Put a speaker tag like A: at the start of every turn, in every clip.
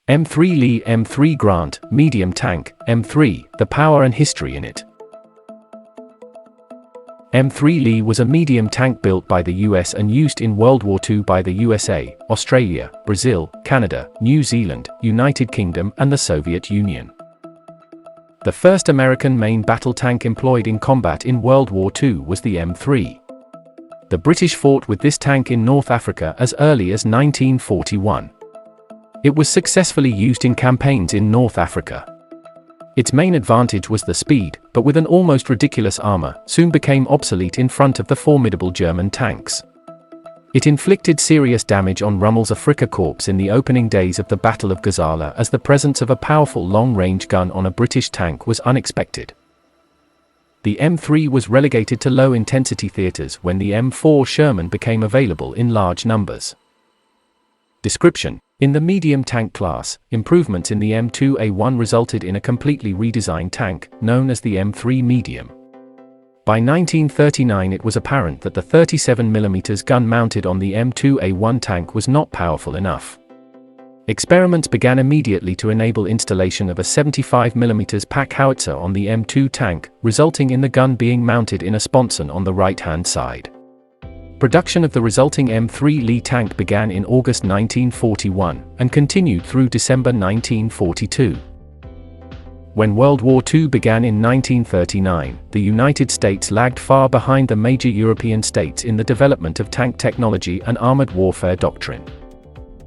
A: M3 Lee M3 Grant, medium tank, M3, the power and history in it. M3 Lee was a medium tank built by the US and used in World War II by the USA, Australia, Brazil, Canada, New Zealand, United Kingdom and the Soviet Union. The first American main battle tank employed in combat in World War II was the M3. The British fought with this tank in North Africa as early as 1941. It was successfully used in campaigns in North Africa. Its main advantage was the speed, but with an almost ridiculous armor, soon became obsolete in front of the formidable German tanks. It inflicted serious damage on Rommel's Afrika Korps in the opening days of the Battle of Gazala, as the presence of a powerful long-range gun on a British tank was unexpected. The M3 was relegated to low-intensity theaters when the M4 Sherman became available in large numbers. Description: in the medium tank class, improvements in the M2A1 resulted in a completely redesigned tank, known as the M3 Medium. By 1939 it was apparent that the 37mm gun mounted on the M2A1 tank was not powerful enough. Experiments began immediately to enable installation of a 75mm pack howitzer on the M2 tank, resulting in the gun being mounted in a sponson on the right-hand side. Production of the resulting M3 Lee tank began in August 1941, and continued through December 1942. When World War II began in 1939, the United States lagged far behind the major European states in the development of tank technology and armored warfare doctrine.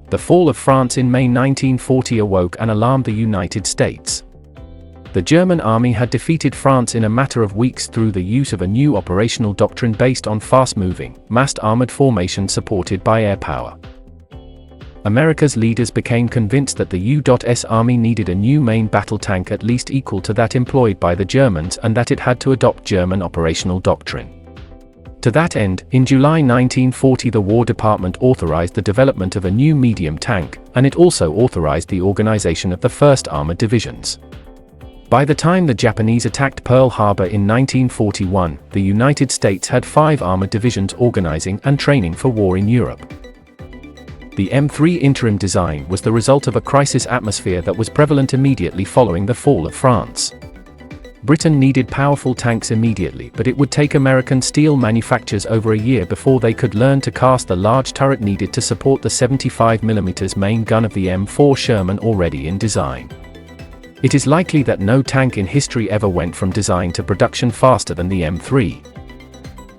A: The fall of France in May 1940 awoke and alarmed the United States. The German army had defeated France in a matter of weeks through the use of a new operational doctrine based on fast-moving, massed armored formation supported by air power. America's leaders became convinced that the U.S. Army needed a new main battle tank at least equal to that employed by the Germans, and that it had to adopt German operational doctrine. To that end, in July 1940 the War Department authorized the development of a new medium tank, and it also authorized the organization of the 1st Armored Divisions. By the time the Japanese attacked Pearl Harbor in 1941, the United States had 5 armored divisions organizing and training for war in Europe. The M3 interim design was the result of a crisis atmosphere that was prevalent immediately following the fall of France. Britain needed powerful tanks immediately, but it would take American steel manufacturers over a year before they could learn to cast the large turret needed to support the 75mm main gun of the M4 Sherman already in design. It is likely that no tank in history ever went from design to production faster than the M3.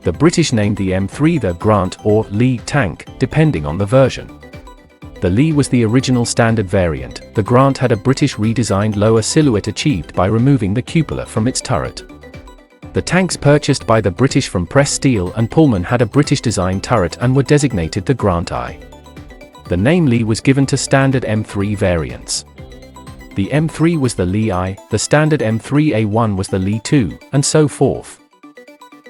A: The British named the M3 the Grant or Lee tank, depending on the version. The Lee was the original standard variant. The Grant had a British redesigned lower silhouette achieved by removing the cupola from its turret. The tanks purchased by the British from Press Steel and Pullman had a British designed turret and were designated the Grant I. The name Lee was given to standard M3 variants. The M3 was the Lee I, the standard M3A1 was the Lee II, and so forth.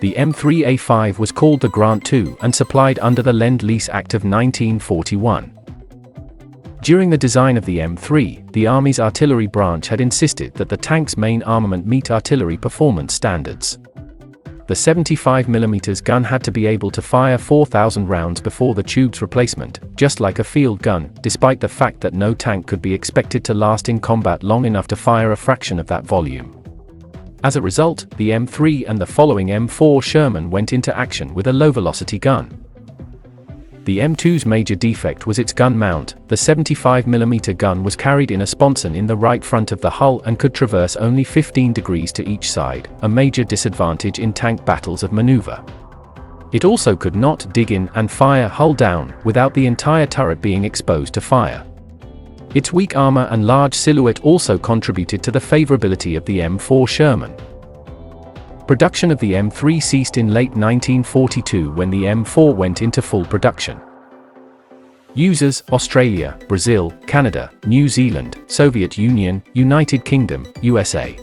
A: The M3A5 was called the Grant II and supplied under the Lend-Lease Act of 1941. During the design of the M3, the Army's artillery branch had insisted that the tank's main armament meet artillery performance standards. The 75mm gun had to be able to fire 4,000 rounds before the tube's replacement, just like a field gun, despite the fact that no tank could be expected to last in combat long enough to fire a fraction of that volume. As a result, the M3 and the following M4 Sherman went into action with a low-velocity gun. The M2's major defect was its gun mount. The 75mm gun was carried in a sponson in the right front of the hull and could traverse only 15 degrees to each side, a major disadvantage in tank battles of maneuver. It also could not dig in and fire hull down without the entire turret being exposed to fire. Its weak armor and large silhouette also contributed to the favorability of the M4 Sherman. Production of the M3 ceased in late 1942 when the M4 went into full production. Users: Australia, Brazil, Canada, New Zealand, Soviet Union, United Kingdom, USA.